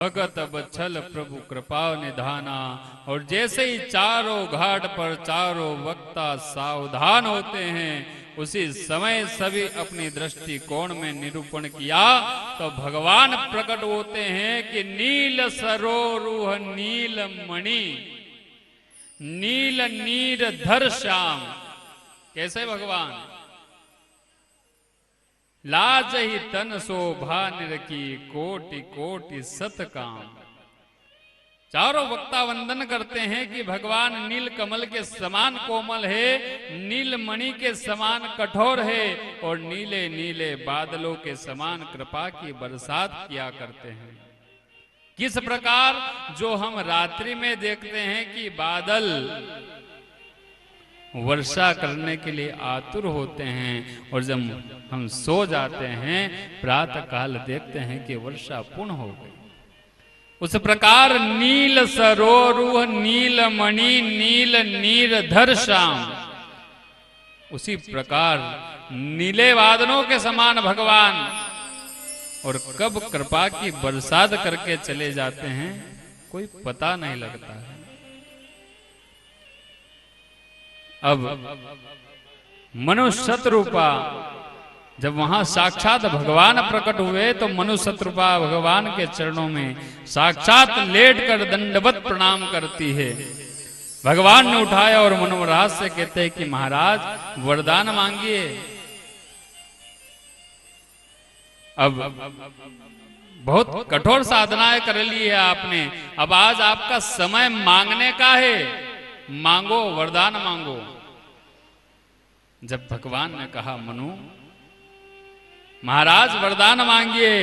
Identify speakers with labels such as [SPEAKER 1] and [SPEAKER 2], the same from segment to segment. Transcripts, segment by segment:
[SPEAKER 1] भगत बच्छल प्रभु कृपा निधाना। और जैसे ही चारों घाट पर चारों वक्ता सावधान होते हैं, उसी समय सभी अपनी दृष्टिकोण में निरूपण किया तो भगवान प्रकट होते हैं कि नील सरोरुह नील मणि नील नीर धर श्याम। कैसे भगवान? लाज ही तन शोभा निरखी कोटि कोटि सत काम। चारों वक्ता वंदन करते हैं कि भगवान नील कमल के समान कोमल है, नील मणि के समान कठोर है और नीले नीले बादलों के समान कृपा की बरसात किया करते हैं। किस प्रकार? जो हम रात्रि में देखते हैं कि बादल वर्षा करने के लिए आतुर होते हैं और जब हम सो जाते हैं प्रातः काल देखते हैं कि वर्षा पूर्ण हो गई। उस प्रकार नील सरोरुह नील मणि नील नीर धर श्याम, उसी प्रकार नीले बादलों के समान भगवान और कब कृपा की बरसात करके चले जाते हैं कोई पता नहीं लगता है। अब मनुष्य शतरूपा जब वहां साक्षात भगवान प्रकट हुए तो मनुष्य शतरूपा भगवान के चरणों में साक्षात लेटकर दंडवत प्रणाम करती है। भगवान ने उठाया और मनोराज से कहते हैं कि महाराज वरदान मांगिए। अब बहुत कठोर साधनाएं कर ली है आपने, अब आज आपका समय मांगने का है, मांगो वरदान मांगो। जब भगवान ने कहा मनु महाराज वरदान मांगिए,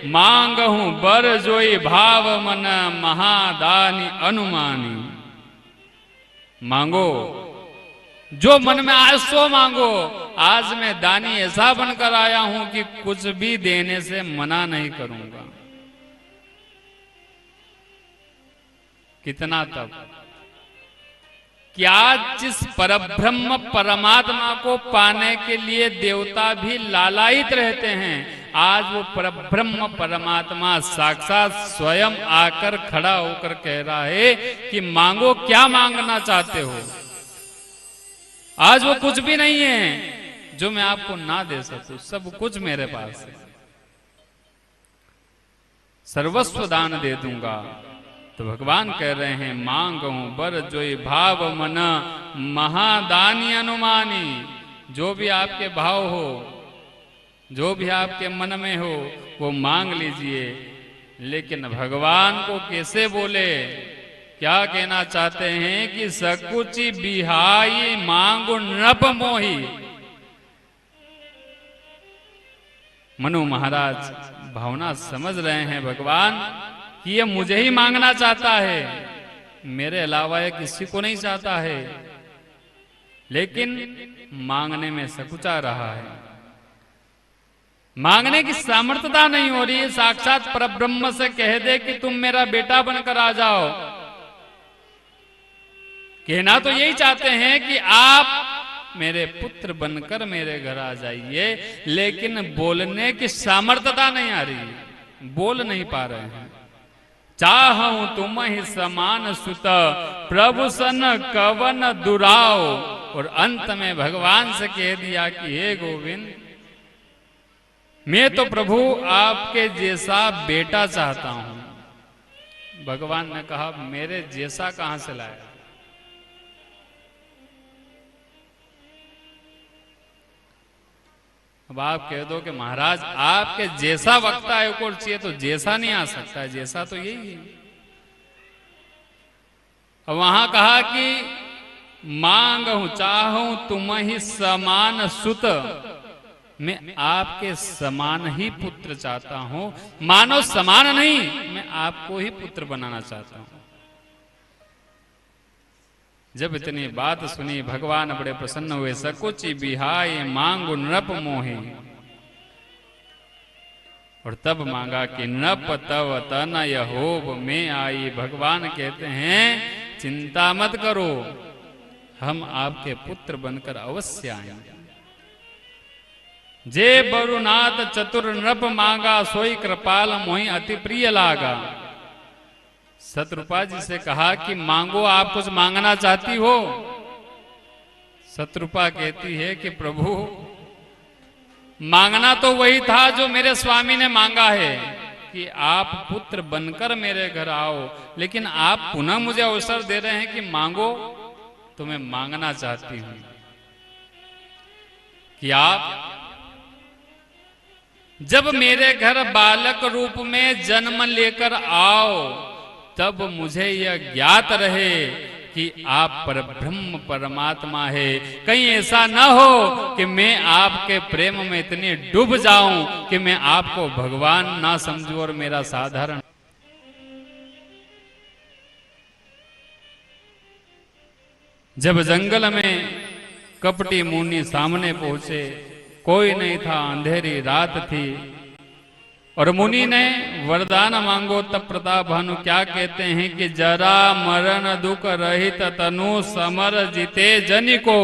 [SPEAKER 1] मांगहूं बर जोई भाव मन महादानी अनुमानी। मांगो जो मन में आए सो मांगो। आज मैं दानी ऐसा बनकर आया हूं कि कुछ भी देने से मना नहीं करूंगा। कितना तब कि आज जिस परब्रह्म परमात्मा को पाने के लिए देवता भी लालायित रहते हैं, आज वो परब्रह्म परमात्मा साक्षात स्वयं आकर खड़ा होकर कह रहा है कि मांगो, क्या मांगना चाहते हो। आज वो कुछ भी नहीं है जो मैं आपको ना दे सकूं, सब कुछ मेरे पास है, सर्वस्व दान दे दूंगा। तो भगवान कह रहे हैं मांगूं बर जोई भाव मन महादानी अनुमानी। जो भी आपके भाव हो, जो भी आपके मन में हो वो मांग लीजिए। लेकिन भगवान को कैसे बोले, क्या कहना चाहते हैं कि सकुचि बिहाई मांगो नृप मोही। मनु महाराज भावना समझ रहे हैं भगवान कि ये मुझे ही मांगना चाहता है, मेरे अलावा ये किसी को नहीं चाहता है, लेकिन मांगने में सकुचा रहा है। मांगने की सामर्थ्यता नहीं हो रही है। साक्षात परब्रह्म से कह दे कि तुम मेरा बेटा बनकर आ जाओ। कहना तो यही चाहते हैं कि आप मेरे पुत्र बनकर मेरे घर आ जाइए, लेकिन बोलने की सामर्थ्यता नहीं आ रही है, बोल नहीं पा रहे हैं। चाहूं तुम ही समान सुत प्रभु सन कवन दुराओ। और अंत में भगवान से कह दिया कि हे गोविंद, मैं तो प्रभु आपके जैसा बेटा चाहता हूं। भगवान ने कहा मेरे जैसा कहां से लाया। अब आप कह दो कि महाराज आपके जैसा वक्ता है को चाहिए, तो जैसा नहीं आ सकता है, जैसा तो यही है। अब वहां कहा कि मांगहूं चाहूं तुम ही समान सुत, मैं आपके समान ही पुत्र चाहता हूं। मानो समान नहीं, मैं आपको ही पुत्र बनाना चाहता हूं। जब इतनी बात सुनी भगवान बड़े प्रसन्न हुए। सकुचि बिहाई मांगो नृप मोहि। और तब मांगा कि नृप तव तनय होब में आई। भगवान कहते हैं चिंता मत करो, हम आपके पुत्र बनकर अवश्य आएंगे। जे बरुनाथ चतुर नृप मांगा सोई कृपाल मोहि अति प्रिय लागा। शत्रुपा जी से कहा कि मांगो, आप कुछ मांगना चाहती हो? शत्रुपा कहती है कि प्रभु मांगना तो वही था जो मेरे स्वामी ने मांगा है कि आप पुत्र बनकर मेरे घर आओ, लेकिन आप पुनः मुझे अवसर दे रहे हैं कि मांगो, तो मैं मांगना चाहती हूं कि आप जब मेरे घर बालक रूप में जन्म लेकर आओ तब मुझे यह ज्ञात रहे कि आप परब्रह्म परमात्मा है। कहीं ऐसा ना हो कि मैं आपके प्रेम में इतनी डूब जाऊं कि मैं आपको भगवान ना समझूं और मेरा साधारण। जब जंगल में कपटी मुनि सामने पहुंचे, कोई नहीं था, अंधेरी रात थी, और मुनि ने वरदान मांगो तब प्रताप भानु क्या कहते हैं कि जरा मरण दुख रहित तनु समर जीते जनि को,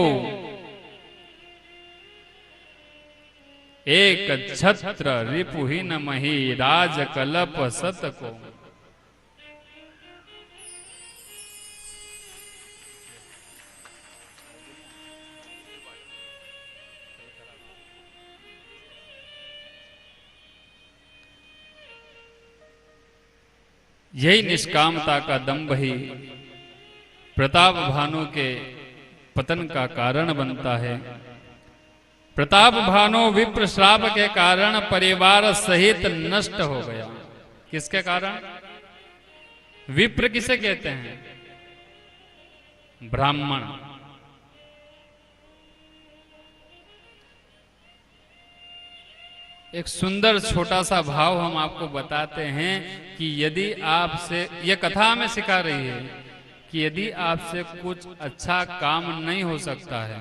[SPEAKER 1] एक छत्र रिपुहीन मही राज कलप सत को। यही निष्कामता का दंभ ही प्रताप भानु के पतन का कारण बनता है। प्रताप भानु विप्र श्राप के कारण परिवार सहित नष्ट हो गया। किसके कारण? विप्र किसे कहते हैं? ब्राह्मण। एक सुंदर छोटा सा भाव हम आपको बताते हैं कि यदि आपसे, यह कथा हमें सिखा रही है कि यदि आपसे कुछ अच्छा काम नहीं हो सकता है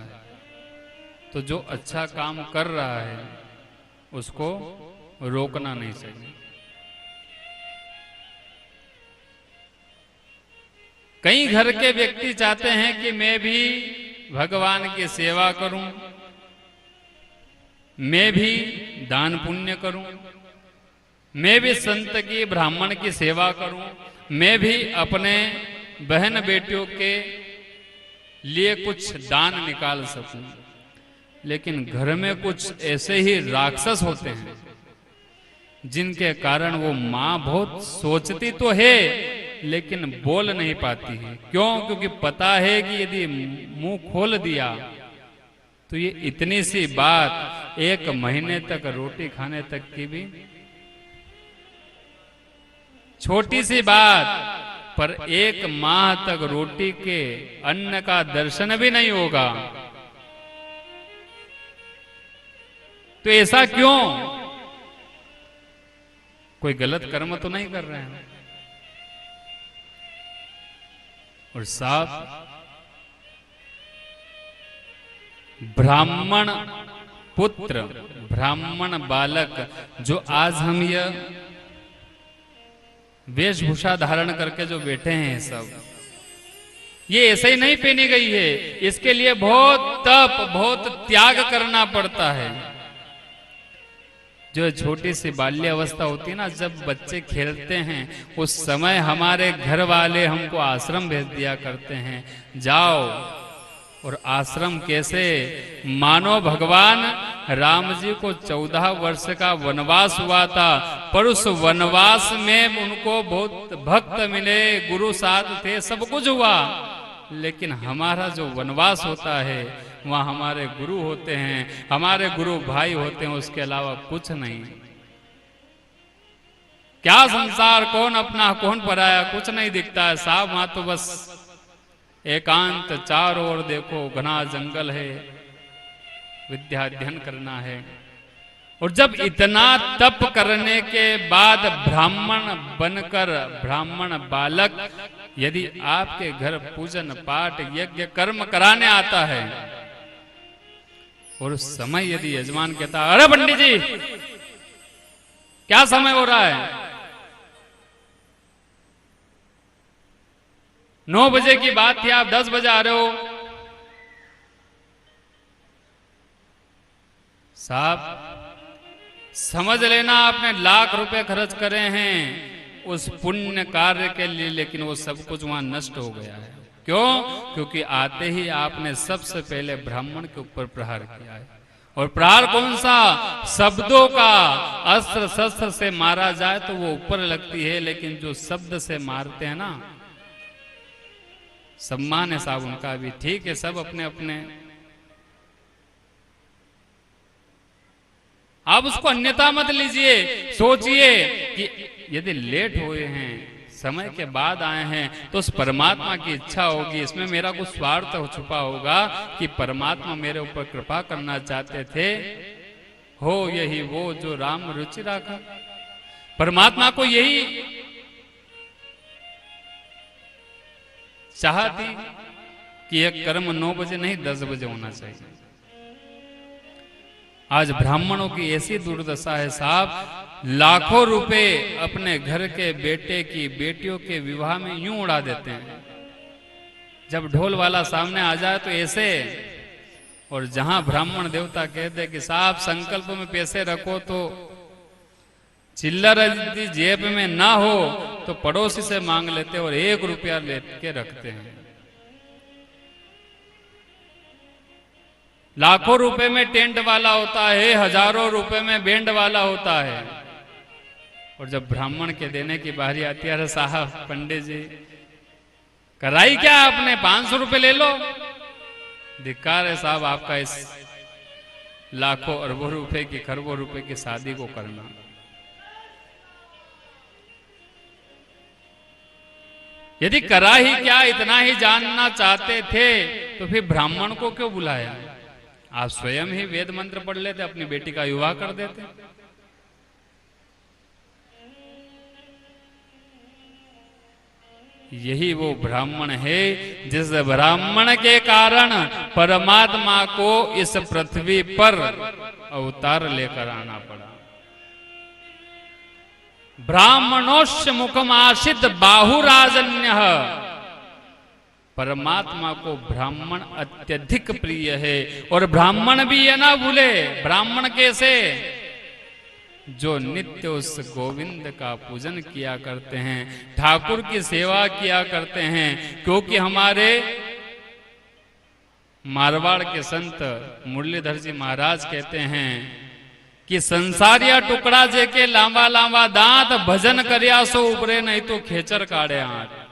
[SPEAKER 1] तो जो अच्छा काम कर रहा है उसको रोकना नहीं चाहिए। कई घर के व्यक्ति चाहते हैं कि मैं भी भगवान की सेवा करूं, मैं भी दान पुण्य करूं, मैं भी संत की ब्राह्मण की सेवा करूं, मैं भी अपने बहन बेटियों के लिए कुछ दान निकाल सकूं। लेकिन घर में कुछ ऐसे ही राक्षस होते हैं जिनके कारण वो माँ बहुत सोचती तो है लेकिन बोल नहीं पाती है। क्यों? क्योंकि पता है कि यदि मुंह खोल दिया तो ये इतनी सी बात 1 महीने तक रोटी खाने तक की भी छोटी सी बात, पर 1 माह तक रोटी के अन्न का दर्शन भी नहीं होगा। तो ऐसा क्यों? कोई गलत कर्म तो नहीं कर रहे हैं। और साथ ब्राह्मण पुत्र, ब्राह्मण बालक, जो आज हम यह वेशभूषा धारण करके जो बैठे हैं सब, ये ऐसे ही नहीं पहनी गई है। इसके लिए बहुत तप, बहुत त्याग करना पड़ता है। जो छोटी सी बाल्य अवस्था होती है ना, जब बच्चे खेलते हैं उस समय हमारे घर वाले हमको आश्रम भेज दिया करते हैं, जाओ। और आश्रम कैसे? मानो भगवान राम जी को 14 वर्ष का वनवास हुआ था, पर उस वनवास में उनको बहुत भक्त मिले, गुरु साथ थे, सब कुछ हुआ। लेकिन हमारा जो वनवास होता है वहाँ हमारे गुरु होते हैं, हमारे गुरु भाई होते हैं, उसके अलावा कुछ नहीं। क्या संसार, कौन अपना कौन पराया, कुछ नहीं दिखता है साहब। वहां तो बस एकांत, चारों ओर देखो घना जंगल है, विद्या अध्ययन करना है। और जब इतना तप करने के बाद ब्राह्मण बनकर, ब्राह्मण बालक यदि आपके घर पूजन पाठ यज्ञ कर्म कराने आता है और उस समय यदि यजमान कहता, अरे पंडित जी क्या समय हो रहा है, 9 बजे की बात थी, आप 10 बजे आ रहे हो। साहब समझ लेना, आपने लाख रुपए खर्च करे हैं उस पुण्य कार्य के लिए, लेकिन वो सब कुछ वहां नष्ट हो गया है। क्यों? क्योंकि आते ही आपने सबसे पहले ब्राह्मण के ऊपर प्रहार किया है। और प्रहार कौन सा? शब्दों का। अस्त्र शस्त्र से मारा जाए तो वो ऊपर लगती है, लेकिन जो शब्द से मारते हैं ना, सम्मान है साहब उनका भी, ठीक है, सब अपने अपने, आप उसको अन्यथा मत लीजिए। सोचिए कि यदि लेट हुए हैं, समय के बाद आए हैं, तो उस परमात्मा की इच्छा होगी, इसमें मेरा कुछ स्वार्थ छुपा होगा कि परमात्मा मेरे ऊपर कृपा करना चाहते थे। हो यही वो जो राम रुचि रखा। परमात्मा को यही चाहती कि यह कर्म 9 बजे नहीं 10 बजे होना चाहिए। आज ब्राह्मणों की ऐसी दुर्दशा है साहब, लाखों रुपए अपने घर के बेटे की बेटियों के विवाह में यूं उड़ा देते हैं। जब ढोल वाला सामने आ जाए तो ऐसे, और जहां ब्राह्मण देवता कहते कि साहब संकल्प में पैसे रखो, तो चिल्लर यदि जेब में ना हो तो पड़ोसी से मांग लेते और 1 रुपया लेके रखते हैं। लाखों रुपए में टेंट वाला होता है, हजारों रुपए में बैंड वाला होता है, और जब ब्राह्मण के देने की बारी आती है, अरे साहब पंडित जी कराई क्या आपने, 500 रुपए ले लो। धिक्कार है साहब आपका इस लाखों अरबों रुपए की, खरबों रुपए की शादी को करना। यदि करा ही क्या, इतना ही जानना चाहते थे तो फिर ब्राह्मण को क्यों बुलाया? आप स्वयं ही वेद मंत्र पढ़ लेते, अपनी बेटी का विवाह कर देते। यही वो ब्राह्मण है जिस ब्राह्मण के कारण परमात्मा को इस पृथ्वी पर अवतार लेकर आना पड़ा। ब्राह्मणोश्च मुखम आशित बाहुराजन्य। परमात्मा को ब्राह्मण अत्यधिक प्रिय है। और ब्राह्मण भी ये ना भूले, ब्राह्मण कैसे? जो नित्य उस गोविंद का पूजन किया करते हैं, ठाकुर की सेवा किया करते हैं। क्योंकि हमारे मारवाड़ के संत मुरलीधर जी महाराज कहते हैं कि संसारिया टुकड़ा जेके लांबा लांबा दांत, भजन करिया सो उबरे नहीं तो खेचर काढ़े आठ।